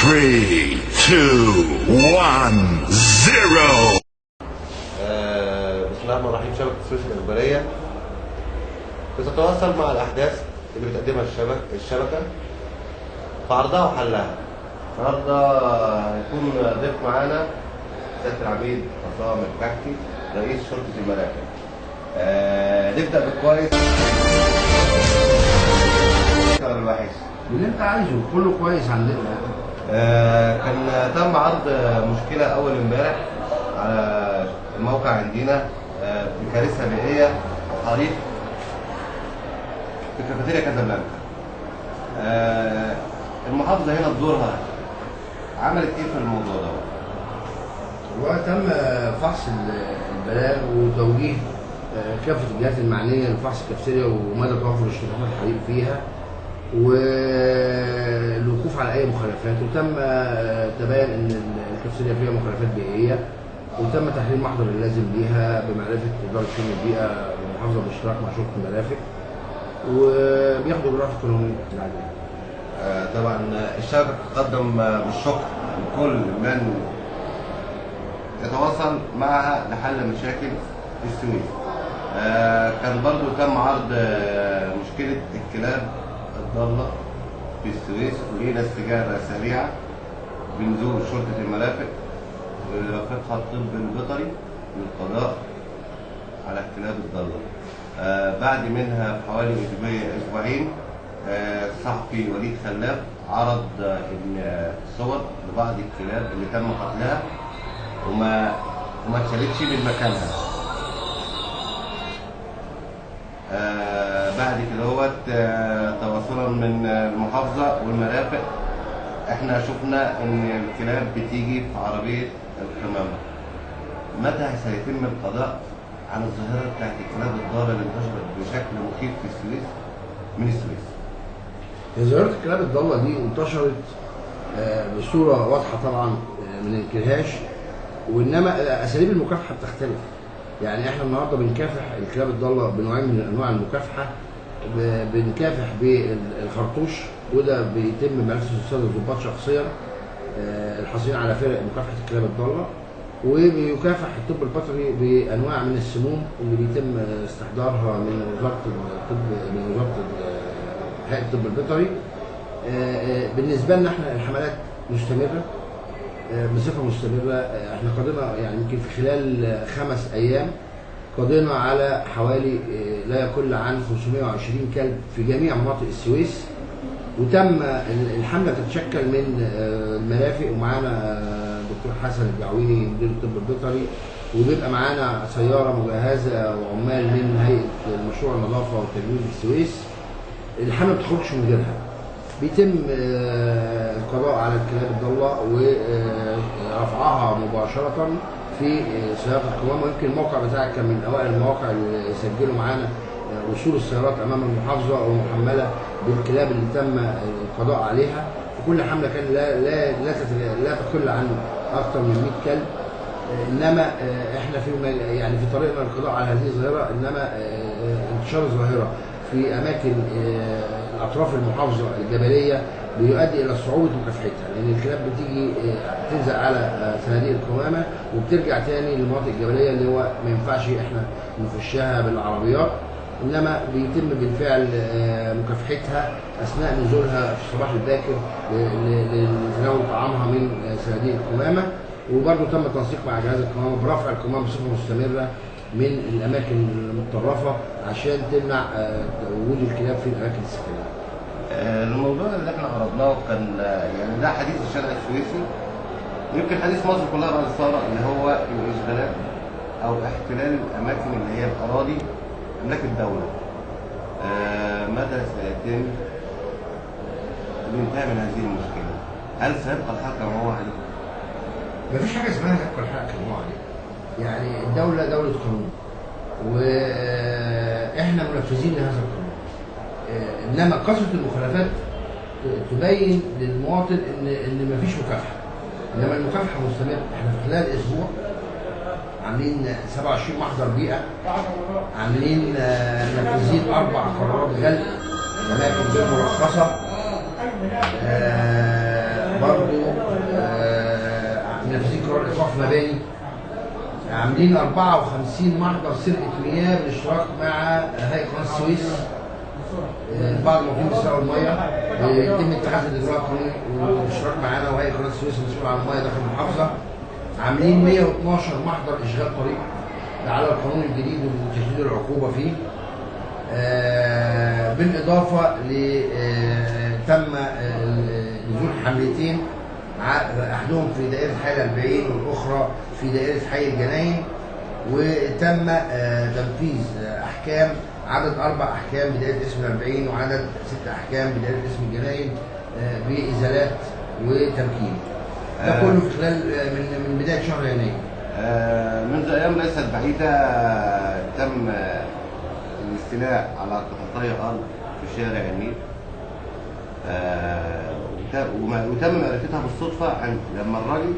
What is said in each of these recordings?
3 2 1 0. بسم الله الرحمن الرحيم. شبكة السويس الإخبارية بتتواصل مع الأحداث اللي بتقدمها الشبكة في عرضها وحلها. النهارده هيكون ضيف معانا سيادة العميد عصام الكحكي رئيس شرطة المرافق. نبدأ بالكويس ولا الوحش؟ اللي انت عايزه كله كويس عندنا. كان تم عرض مشكلة أول امبارح على الموقع عندنا بكارثة بيئية حريق في كافيتيريا كازابلانكا. المحافظة هنا بدورها عملت ايه في الموضوع ده؟ وتم فحص البلاغ وتوجيه كافة الجهات المعنية لفحص الكافيتيريا ومدى توافر اشتراطات الحريق فيها والوقوف على أي مخالفات، وتم تبين إن الكافيتيريا فيها مخالفات بيئية، وتم تحرير المحضر اللازم ليها بمعرفة إدارة شؤون البيئة والمحافظة بالاشتراك مع شرطة المرافق، وبياخدوا إجراءات قانونية العدالة. طبعا الشبكة تقدم بالشكر لكل من يتواصل معها لحل مشاكل في السويس. كان برضو تم عرض مشكلة الكلاب الضالة في السويس، ولينا استجابة سريعة بنزول شرطة المرافق ورفقها الطب البيطري للقضاء على الكلاب الضالة. بعد منها بحوالي أسبوعين الصحفي وليد خلاف عرض الصور لبعض الكلاب اللي تم قتلها وما اتشالتش من مكانها. بعد كده تواصلا من المحافظة والمرافق احنا شفنا ان الكلاب بتيجي في عربية القمامة. متى سيتم القضاء على الظاهرة بتاعت الكلاب الضالة اللي انتشرت بشكل مخيف في السويس من السويس؟ ظاهرة الكلاب الضالة دي انتشرت بصورة واضحة طبعا ما ننكرهاش، وانما اساليب المكافحة بتختلف. يعني احنا النهارده بنكافح الكلاب الضالة بنوعين من انواع المكافحة. بنكافح بالخرطوش، وده بيتم بمعرفة السادة الضباط شخصيا الحاصلين على فرق مكافحة الكلاب الضالة، وبيكافح الطب البيطري بانواع من السموم اللي بيتم استحضارها من وزارة الطب، من وزارة هيئة الطب البيطري. بالنسبة لنا احنا الحملات مستمرة بصفة مستمرة. احنا قضينا يعني يمكن في خلال 5 أيام قضينا على حوالي لا يقل عن 520 كلب في جميع مناطق السويس، وتم الحملة تتشكل من المرافق، ومعانا دكتور حسن الجعويني مدير الطب البيطري، وبيبقى معانا سيارة مجهزة وعمال من هيئة مشروع النظافة والتجميل السويس. الحملة ما بتخرجش من غيرها. بيتم القضاء على الكلاب الضالة ورفعها مباشرة في سيارات القمامة. ويمكن الموقع بتاعك كان من أوائل المواقع اللي سجلوا معانا وصول السيارات أمام المحافظة ومحملة بالكلاب اللي تم القضاء عليها. وكل حملة كان لا تقل عن أكثر من 100 كلب. إنما إحنا في طريقنا للقضاء على هذه الظاهرة، إنما انتشار الظاهرة في أماكن أطراف المحافظة الجبلية بيؤدي إلى صعوبة مكافحتها، لأن الكلاب بتيجي تنزل على صناديق القمامة وبترجع تاني للمناطق الجبلية اللي هو ما ينفعش إحنا نخشها بالعربيات، إنما بيتم بالفعل مكافحتها أثناء نزولها في الصباح الباكر لتناول طعامها من صناديق القمامة. وبرضه تم التنسيق مع جهاز القمامة برفع القمامة بصفة مستمرة من الاماكن المتطرفه عشان تمنع وجود الكلاب في الاماكن السكنيه. الموضوع اللي احنا عرضناه كان يعني ده حديث الشارع السويسي، يمكن حديث مصر كلها بعد الثوره، اللي هو الاشغالات او احتلال الاماكن اللي هي الاراضي املاك الدوله. متى سيتم الانتهاء من هذه المشكله؟ هل سيبقى الحال كما هو عليه؟ مفيش حاجه اسمها تبقى الحال كما هو عليه. يعني الدولة دولة قانون، وإحنا منفذين لهذا القانون. إنما كثرة المخالفات تبين للمواطن إن مفيش مكافحة، إنما المكافحة مستمرة. إحنا في خلال أسبوع عاملين 27 محضر بيئة، عاملين منفذين 4 قرارات غلق أماكن غير مرخصة، برضو منفذين قرار ايقاف مباني، عاملين 54 محضر سرقه مياه بالاشتراك مع هيئه قناه السويس. بعض الموظفين بيسرقوا الميه يتم اتخاذ الاجراء القانوني بالاشتراك معانا وهيئه قناه السويس المسؤوله عن الميه داخل المحافظه. عاملين 112 محضر اشغال طريق على القانون الجديد وتشديد العقوبه فيه. بالاضافه ل تم نزول حملتين، احدهم في دائره حي الأربعين والاخرى في دائره حي الجناين، وتم تنفيذ احكام، عدد 4 احكام بدائره اسم الأربعين وعدد 6 احكام بدائره اسم الجناين بازالات وتمكين. ده كله في خلال من بدايه شهر يناير. منذ ايام ليست بعيده تم الاستيلاء على قطعتي ارض في شارع النيل، وتم معرفتها بالصدفه لما الراجل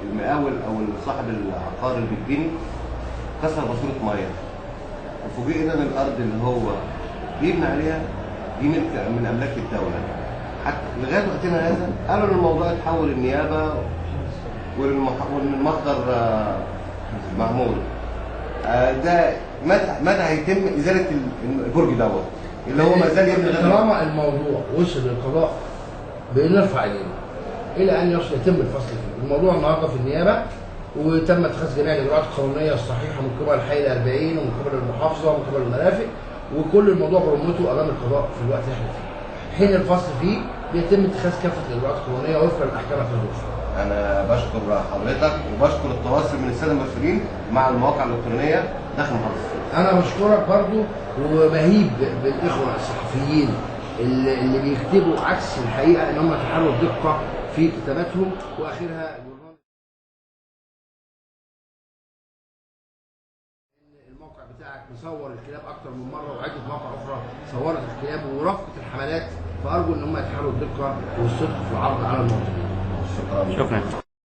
المقاول او صاحب العقار اللي بيتبني كسر ماسوره ميه، وفوجئنا ان الارض اللي هو بيبني عليها دي ملك من املاك الدوله. حتى لغايه وقتنا هذا قالوا ان الموضوع اتحول النيابه وان المحضر معمول. ده متى هيتم ازاله البرج دوت اللي هو ما زال يبني؟ طالما الموضوع وصل للقضاء بنرفع ايدينا الى ان يتم الفصل فيه. الموضوع النهارده في النيابه، وتم اتخاذ جميع الاجراءات القانونيه الصحيحه من قبل حي الأربعين ومن قبل المحافظه ومن قبل المرافق، وكل الموضوع برمته امام القضاء في الوقت اللي احنا فيه. حين الفصل فيه بيتم اتخاذ كافه الاجراءات القانونيه وفقا للاحكام القانونيه. انا بشكر حضرتك وبشكر التواصل من الساده المسؤولين مع المواقع الالكترونيه داخل المحافظه. انا بشكرك برضو وبهيب بالاخوه الصحفيين اللي بيكتبوا عكس الحقيقه، ان هم تحروا الدقه في كتاباتهم. واخرها الموقع بتاعك مصور الكلاب اكتر من مره، وعده مواقع اخرى صورت الكلاب ورفقت الحملات، فارجو ان هم يتحروا الدقه والصدق في العرض على المواطنين. شكرا.